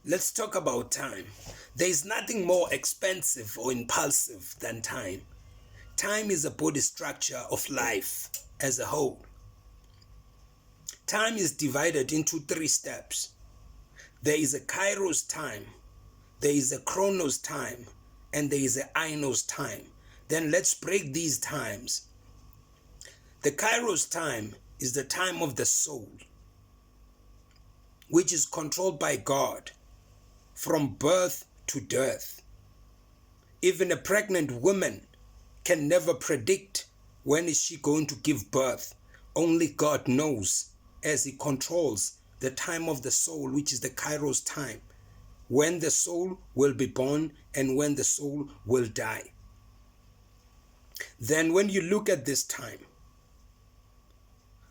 Let's talk about time. There is nothing more expensive or impulsive than time. Time is a body structure of life as a whole. Time is divided into 3 steps. There is a kairos time, there is a chronos time, and there is a ainos time. Then let's break these times. The kairos time is the time of the soul, which is controlled by God from birth to death. Even a pregnant woman can never predict when is she going to give birth. Only God knows, as he controls the time of the soul, which is the kairos time, when the soul will be born and when the soul will die. Then when you look at this time,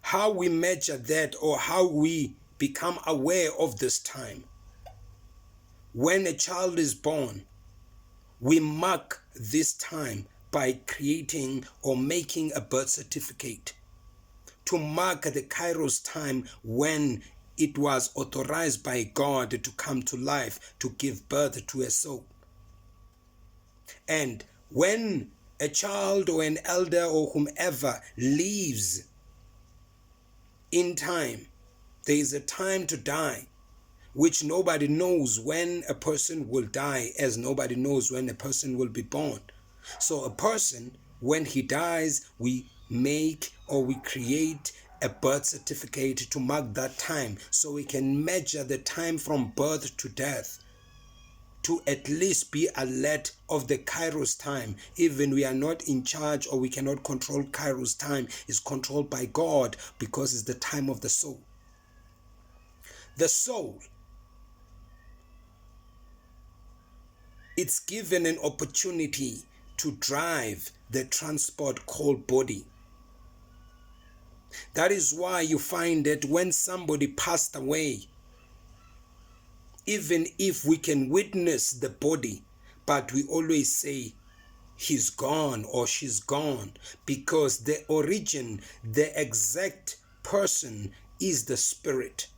how we measure that, or how we become aware of this time. When a child is born, we mark this time by creating or making a birth certificate to mark the kairos time when it was authorized by God to come to life, to give birth to a soul. And when a child or an elder or whomever leaves in time, there is a time to die, which nobody knows when a person will die, as nobody knows when a person will be born. So a person, when he dies, we make or we create a birth certificate to mark that time, so we can measure the time from birth to death, to at least be alert of the kairos time. Even we are not in charge, or we cannot control kairos time. It's controlled by God, because it's the time of the soul. The soul, it's given an opportunity to drive the transport called body. That is why you find that when somebody passed away, even if we can witness the body, but we always say he's gone or she's gone, because the origin, the exact person is the spirit.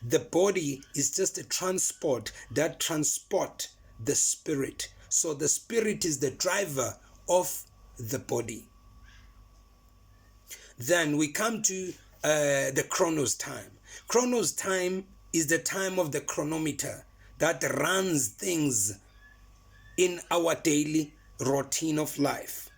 The body is just a transport that transport the spirit. So the spirit is the driver of the body. Then we come to the chronos time. Chronos time is the time of the chronometer that runs things in our daily routine of life.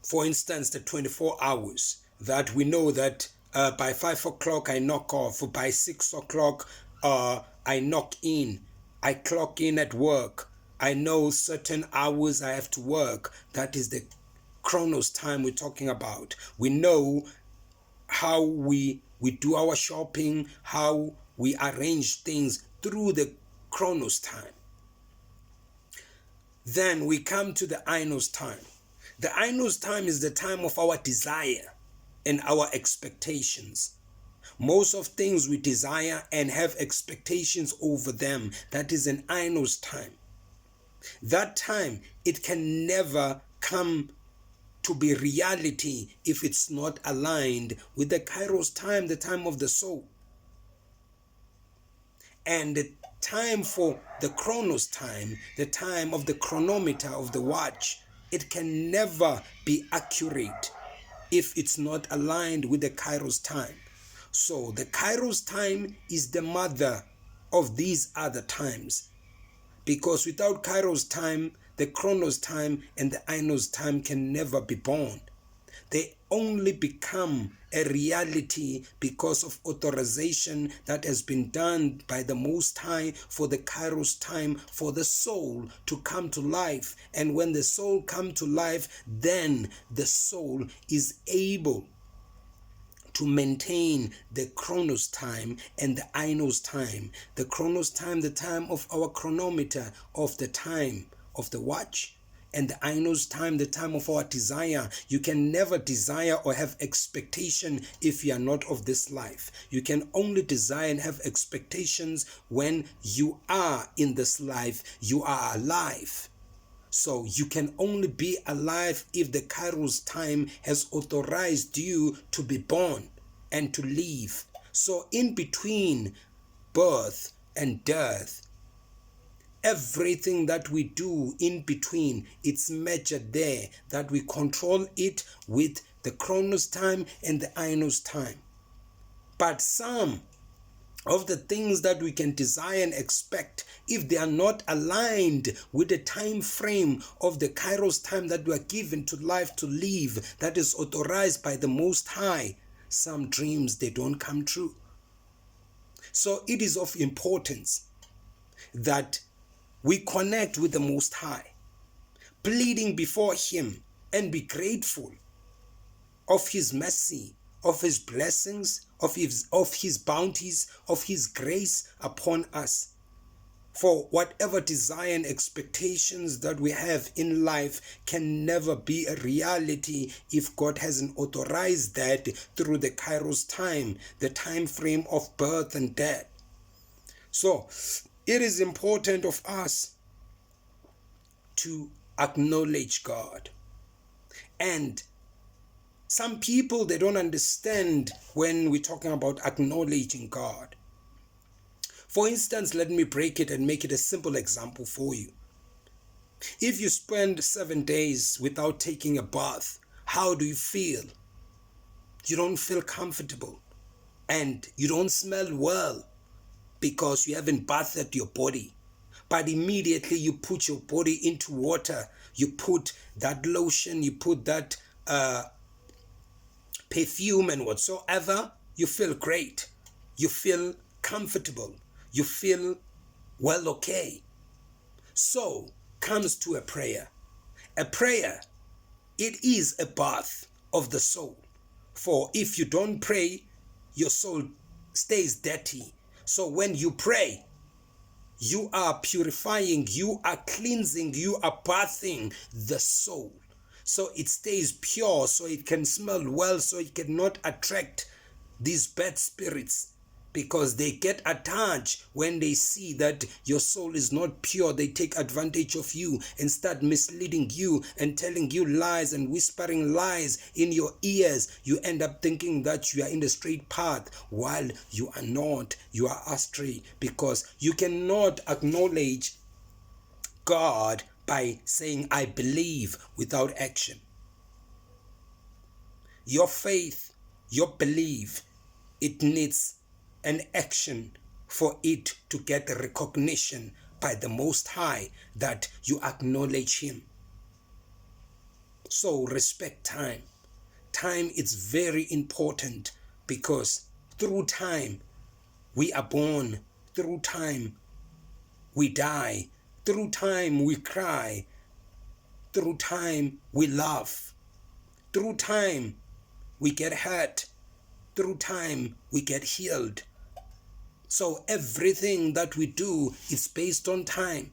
For instance, the 24 hours that we know that by 5 o'clock I knock off, by 6 o'clock I knock in, I clock in at work, I know certain hours I have to work. That is the chronos time we're talking about. We know how we do our shopping, how we arrange things through the chronos time. Then we come to the ainos time. The ainos time is the time of our desire and our expectations. Most of things we desire and have expectations over them, that is an ainos time. That time, it can never come to be reality if it's not aligned with the kairos time, the time of the soul. And the time for the chronos time, the time of the chronometer of the watch, it can never be accurate if it's not aligned with the kairos time. So the kairos time is the mother of these other times, because without kairos time, the chronos time and the ainos time can never be born. They only become a reality because of authorization that has been done by the Most High for the kairos time, for the soul to come to life. And when the soul comes to life, then the soul is able to maintain the chronos time and the ainos time. The chronos time, the time of our chronometer, of the time of the watch, and the ainos time, the time of our desire. You can never desire or have expectation if you are not of this life. You can only desire and have expectations when you are in this life, you are alive. So you can only be alive if the kairos time has authorized you to be born and to live. So in between birth and death. Everything that we do in between, it's measured there, that we control it with the Chronos time and the Ainos time. But some of the things that we can desire and expect, if they are not aligned with the time frame of the Kairos time that we are given to life to live, that is authorized by the Most High, some dreams, they don't come true. So it is of importance that we connect with the Most High, pleading before Him, and be grateful of His mercy, of His blessings, of His bounties, of His grace upon us. For whatever desire and expectations that we have in life can never be a reality if God hasn't authorized that through the Kairos time, the time frame of birth and death. So it is important of us to acknowledge God. And some people, they don't understand when we're talking about acknowledging God. For instance, let me break it and make it a simple example for you. If you spend 7 days without taking a bath, how do you feel? You don't feel comfortable and you don't smell well because you haven't bathed your body. But immediately you put your body into water, you put that lotion, you put that perfume and whatsoever, you feel great. You feel comfortable. You feel well, okay. So comes to a prayer. A prayer, it is a bath of the soul. For if you don't pray, your soul stays dirty. So when you pray, you are purifying, you are cleansing, you are bathing the soul. So it stays pure, so it can smell well, so it cannot attract these bad spirits, because they get attached when they see that your soul is not pure. They take advantage of you and start misleading you and telling you lies and whispering lies in your ears. You end up thinking that you are in the straight path while you are not. You are astray, because you cannot acknowledge God by saying I believe without action. Your faith, your belief, it needs an action for it to get recognition by the Most High that you acknowledge Him. So respect time. Time is very important, because through time we are born, through time we die, through time we cry, through time we laugh, through time we get hurt, through time we get healed. So everything that we do is based on time.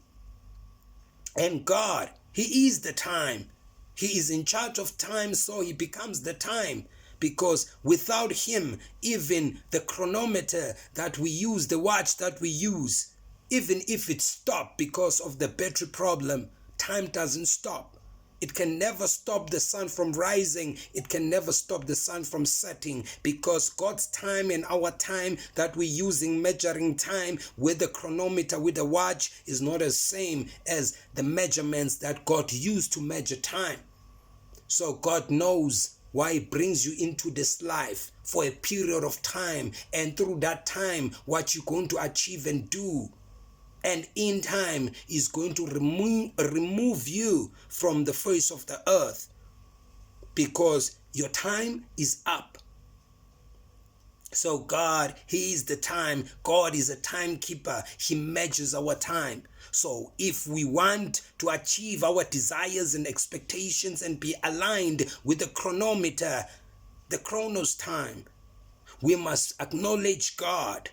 And God, He is the time. He is in charge of time, so He becomes the time. Because without Him, even the chronometer that we use, the watch that we use, even if it stopped because of the battery problem, time doesn't stop. It can never stop the sun from rising. It can never stop the sun from setting, because God's time and our time that we're using, measuring time with the chronometer, with the watch, is not the same as the measurements that God used to measure time. So God knows why He brings you into this life for a period of time, and through that time, what you're going to achieve and do. And in time is going to remove you from the face of the earth, because your time is up. So God, He is the time. God is a timekeeper. He measures our time. So if we want to achieve our desires and expectations and be aligned with the chronometer, the Chronos time, we must acknowledge God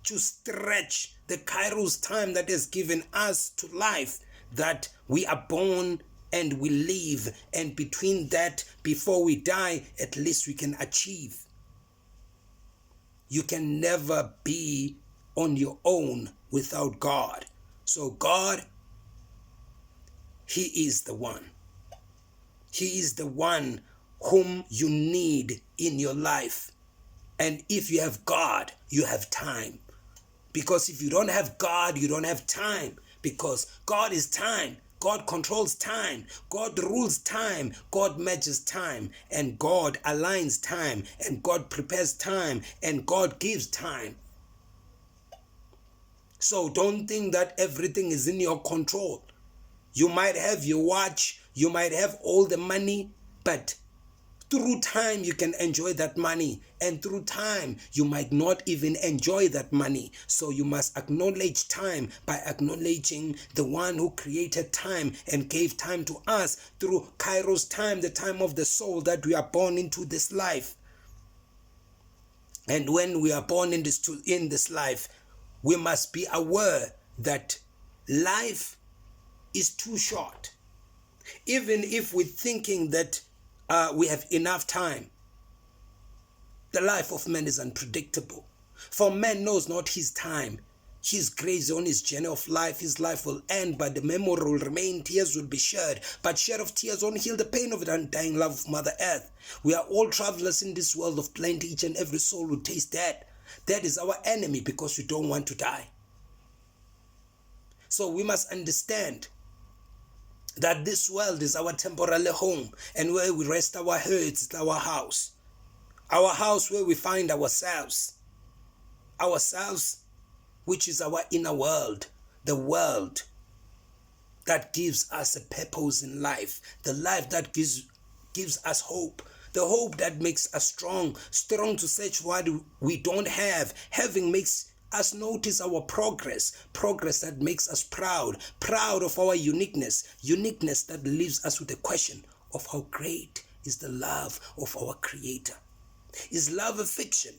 to stretch the Kairos time that is given us to life, that we are born and we live, and between that, before we die, at least we can achieve. You can never be on your own without God. So God, He is the one. He is the one whom you need in your life. And if you have God, you have time. Because if you don't have God, you don't have time. Because God is time. God controls time. God rules time. God measures time. And God aligns time. And God prepares time. And God gives time. So don't think that everything is in your control. You might have your watch. You might have all the money. But through time, you can enjoy that money. And through time, you might not even enjoy that money. So you must acknowledge time by acknowledging the one who created time and gave time to us through Kairos time, the time of the soul that we are born into this life. And when we are born in this life, we must be aware that life is too short. Even if we're thinking that we have enough time, the life of man is unpredictable. For man knows not his time. His grace on his journey of life, his life will end, but the memory will remain, tears will be shed. But shed of tears won't heal the pain of the undying love of Mother Earth. We are all travelers in this world of plenty, each and every soul will taste death. That is our enemy because we don't want to die. So we must understand that this world is our temporal home, and where we rest our heads is our house. Our house where we find ourselves, which is our inner world, the world that gives us a purpose in life, the life that gives us hope, the hope that makes us strong to search what we don't have. Having makes us notice our progress that makes us proud of our uniqueness that leaves us with the question of how great is the love of our Creator. Is love a fiction?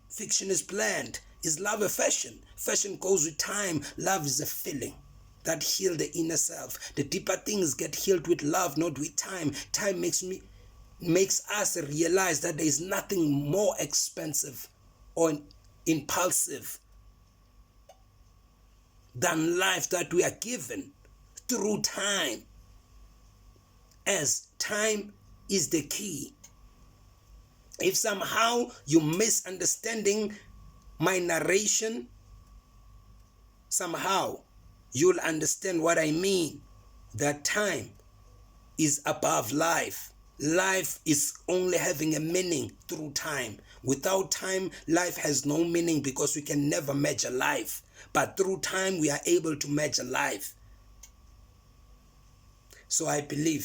Fiction is bland. Is love a fashion? Fashion goes with time. Love is a feeling that heals the inner self. The deeper things get healed with love, not with time. Time makes us realize that there is nothing more expensive or impulsive than life that we are given through time, as time is the key. If somehow you misunderstanding my narration, somehow you'll understand what I mean, that time is above life. Life is only having a meaning through time. Without time, life has no meaning because we can never measure life. But through time, we are able to measure life. So I believe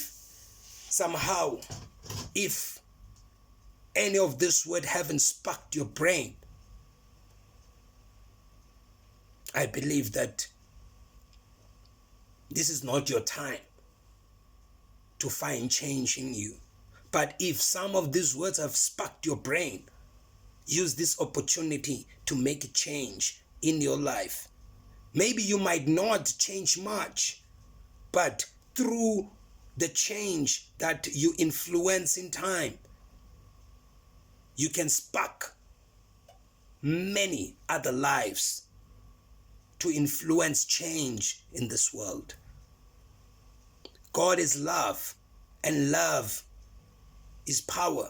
somehow, if any of this word haven't sparked your brain, I believe that this is not your time to find change in you. But if some of these words have sparked your brain, use this opportunity to make a change in your life. Maybe you might not change much, but through the change that you influence in time, you can spark many other lives to influence change in this world. God is love, and love is power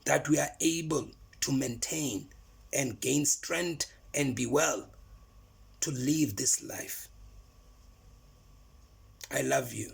that we are able to maintain and gain strength and be well to live this life. I love you.